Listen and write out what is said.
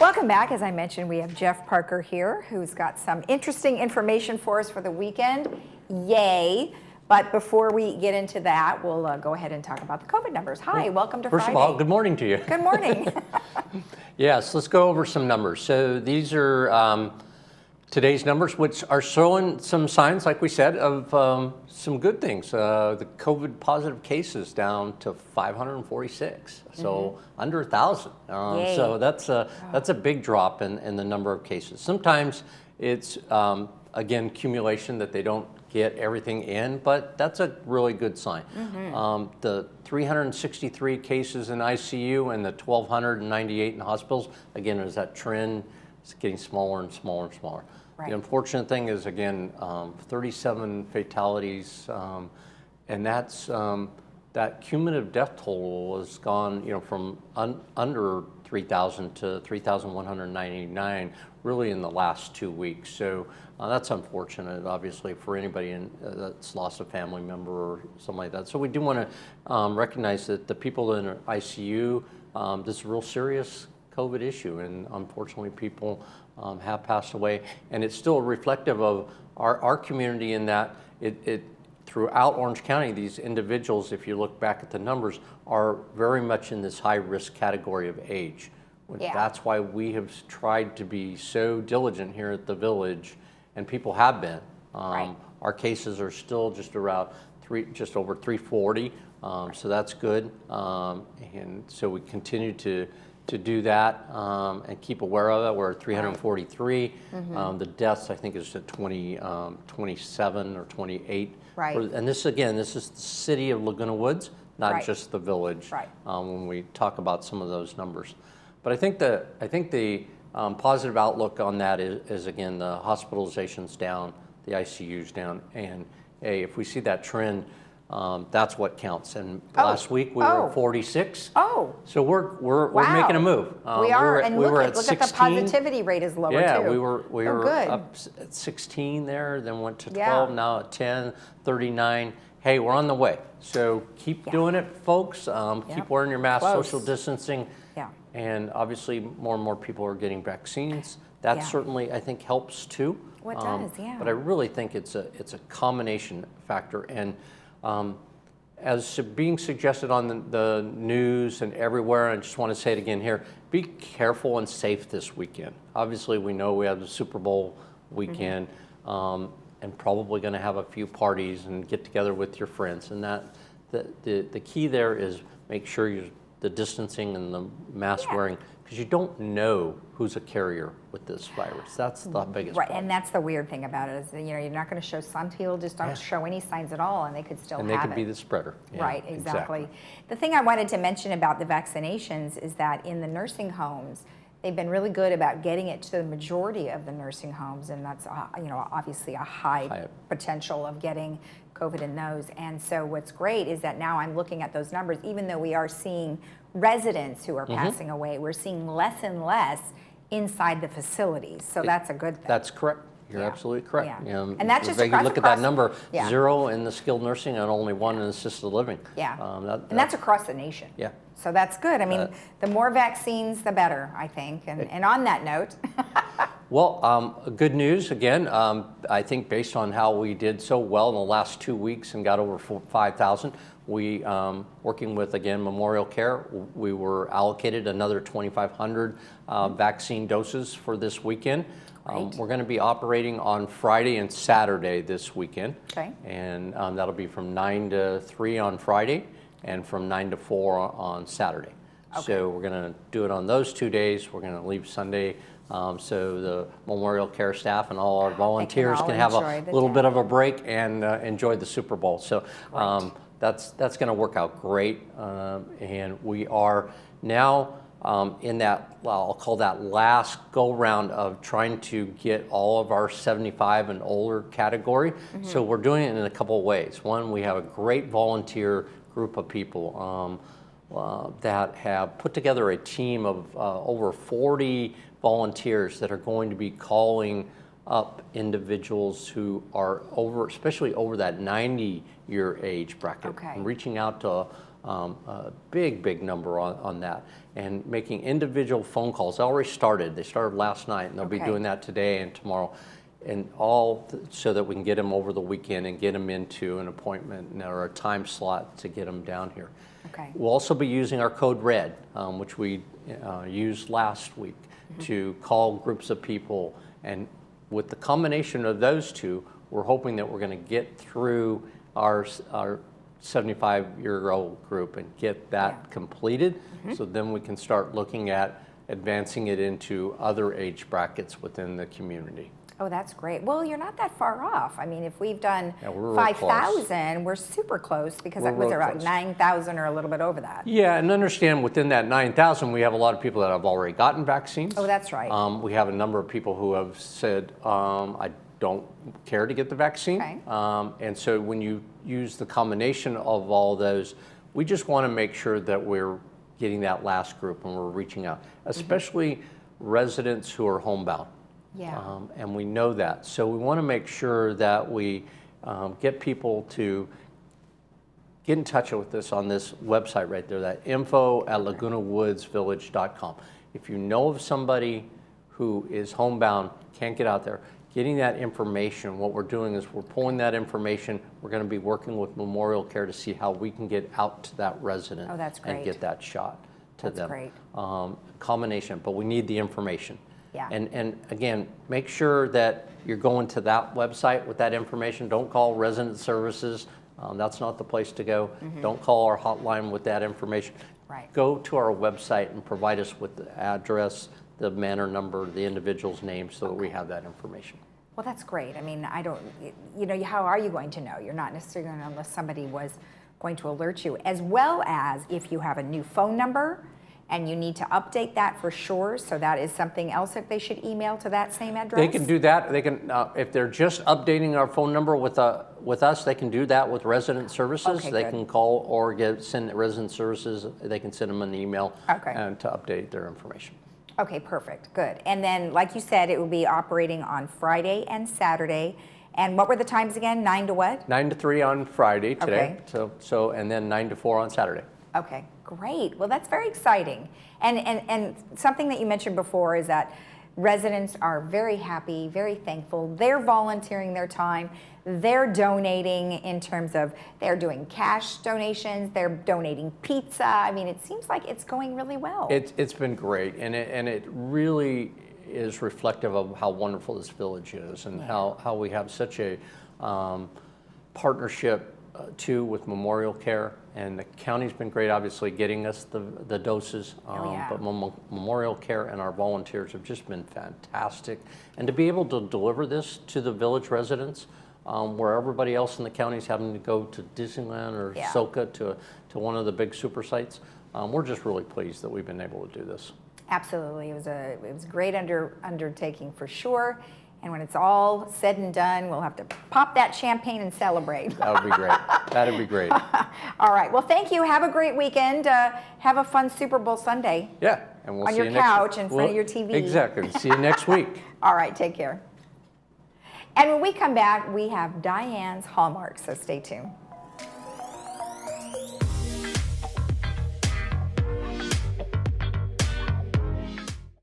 Welcome back. As I mentioned, we have Jeff Parker here, who's got some interesting information for us for the weekend. Yay. But before we get into that, we'll go ahead and talk about the COVID numbers. Hi, welcome to Friday. First of all, good morning to you. Good morning. Yes, let's go over some numbers. So these are today's numbers, which are showing some signs, like we said, of some good things. The COVID positive cases down to 546, so under 1,000. So that's a big drop in the number of cases. Sometimes it's, again, accumulation that they don't get everything in, but that's a really good sign. The 363 cases in ICU and the 1,298 in hospitals, again, is that trend. It's getting smaller and smaller and smaller. Right. The unfortunate thing is, again, 37 fatalities, and that's that cumulative death total has gone, from under 3,000 to 3,199 really in the last 2 weeks. So that's unfortunate, obviously, for anybody that's lost a family member or something like that. So we do want to recognize that the people in ICU, this is a real serious COVID issue, and unfortunately people have passed away. And it's still reflective of our community in that it throughout Orange County, these individuals, if you look back at the numbers, are very much in this high risk category of age. Yeah. That's why we have tried to be so diligent here at the Village, and people have been. Right. Our cases are still just around just over 340, so that's good. And so we continue to do that and keep aware of it. We're at 343. The deaths, I think, is at 27 or 28. Right. And this is the city of Laguna Woods, not just the Village. Right. When we talk about some of those numbers, but I think the positive outlook on that is again the hospitalizations down, the ICU's down, and if we see that trend. That's what counts. And last week we were at 46. So we're making a move. We are, and we look were at at the 16. positivity rate is lower too. Yeah, we were good. up at 16 there, then went to 12, now at 10, 39. Hey, we're on the way. So keep doing it, folks. Keep wearing your mask, social distancing. Yeah. And obviously more and more people are getting vaccines. That certainly, I think, helps too. What does, But I really think it's a combination factor. And as being suggested on the news and everywhere, I just want to say it again here, be careful and safe this weekend. Obviously, we know we have the Super Bowl weekend, and probably going to have a few parties and get together with your friends. And the key there is make sure the distancing and the mask wearing, because you don't know who's a carrier with this virus. That's the biggest problem. And that's the weird thing about it is that, you're not going to show, some people just don't show any signs at all, and they could still have it. And they could be the spreader. Yeah, right, exactly. The thing I wanted to mention about the vaccinations is that in the nursing homes, they've been really good about getting it to the majority of the nursing homes, and that's obviously a high potential of getting COVID in those. And so what's great is that now I'm looking at those numbers, even though we are seeing residents who are passing away, we're seeing less and less inside the facilities. So that's a good thing. That's correct. You're absolutely correct. Yeah. And that's just across, look at that number, 0 in the skilled nursing and only 1 in assisted living. Yeah. And that's across the nation. Yeah. So that's good. I mean, the more vaccines, the better, I think. And on that note. Well, good news again. I think based on how we did so well in the last 2 weeks and got over 5,000, we, working with, again, Memorial Care, we were allocated another 2,500 vaccine doses for this weekend. We're going to be operating on Friday and Saturday this weekend. Okay. And that'll be from 9 to 3 on Friday and from 9 to 4 on Saturday. Okay. So we're going to do it on those 2 days. We're going to leave Sunday so the Memorial Care staff and all our volunteers can have a little bit of a break and enjoy the Super Bowl. So that's going to work out great. And we are now in that, well, I'll call that last go-round of trying to get all of our 75 and older category. So we're doing it in a couple of ways. One, we have a great volunteer group of people that have put together a team of over 40 volunteers that are going to be calling up individuals who are over, especially over that 90-year age bracket, and reaching out to a big number on that. And making individual phone calls. They already started. They started last night, and they'll be doing that today and tomorrow. And so that we can get them over the weekend and get them into an appointment or a time slot to get them down here. Okay. We'll also be using our code RED, which we used last week, to call groups of people. And with the combination of those two, we're hoping that we're going to get through our 75-year-old group and get that completed. So then we can start looking at advancing it into other age brackets within the community. Oh, that's great. Well, you're not that far off. I mean, if we've done we're 5,000, we're super close, because that was around 9,000 or a little bit over that. Yeah, and understand within that 9,000, we have a lot of people that have already gotten vaccines. Oh, that's right. We have a number of people who have said, I don't care to get the vaccine. Okay. And so when you use the combination of all those, we just want to make sure that we're getting that last group and we're reaching out, especially residents who are homebound. Yeah. And we know that. So we want to make sure that we get people to get in touch with us on this website right there, that info@lagunawoodsvillage.com. If you know of somebody who is homebound, can't get out there, getting that information, what we're doing is we're pulling that information. We're going to be working with Memorial Care to see how we can get out to that resident and get that shot to them. Great. Combination, but we need the information. Yeah. And again, make sure that you're going to that website with that information. Don't call resident services. That's not the place to go. Don't call our hotline with that information. Right. Go to our website and provide us with the address, the manor number, the individual's name, so that we have that information. Well, that's great. I mean, how are you going to know? You're not necessarily going to know unless somebody was going to alert you, as well as if you have a new phone number and you need to update that for sure. So that is something else that they should email to that same address? They can do that. They can, if they're just updating our phone number with us, they can do that with resident services. Okay, they good. can call or send resident services. They can send them an email and to update their information. Okay, perfect, good. And then, like you said, it will be operating on Friday and Saturday. And what were the times again? 9 to what? 9 to 3 on Friday today. Okay. So and then 9 to 4 on Saturday. Okay, great. Well, that's very exciting. And something that you mentioned before is that residents are very happy, very thankful. They're volunteering their time. They're donating in terms of they're doing cash donations. They're donating pizza. I mean, it seems like it's going really well. It's been great, and it really is reflective of how wonderful this village is, and how we have such a partnership too with Memorial Care, and the county's been great, obviously, getting us the doses. But Memorial Care and our volunteers have just been fantastic, and to be able to deliver this to the village residents, where everybody else in the county is having to go to Disneyland or Soka to one of the big super sites, we're just really pleased that we've been able to do this. Absolutely, it was a great undertaking for sure. And when it's all said and done, we'll have to pop that champagne and celebrate. That would be great. That'd be great. All right. Well, thank you. Have a great weekend. Have a fun Super Bowl Sunday. Yeah, and we'll on see your you couch in front of your TV. Exactly. See you next week. All right. Take care. And when we come back, we have Diane's Hallmark. So stay tuned.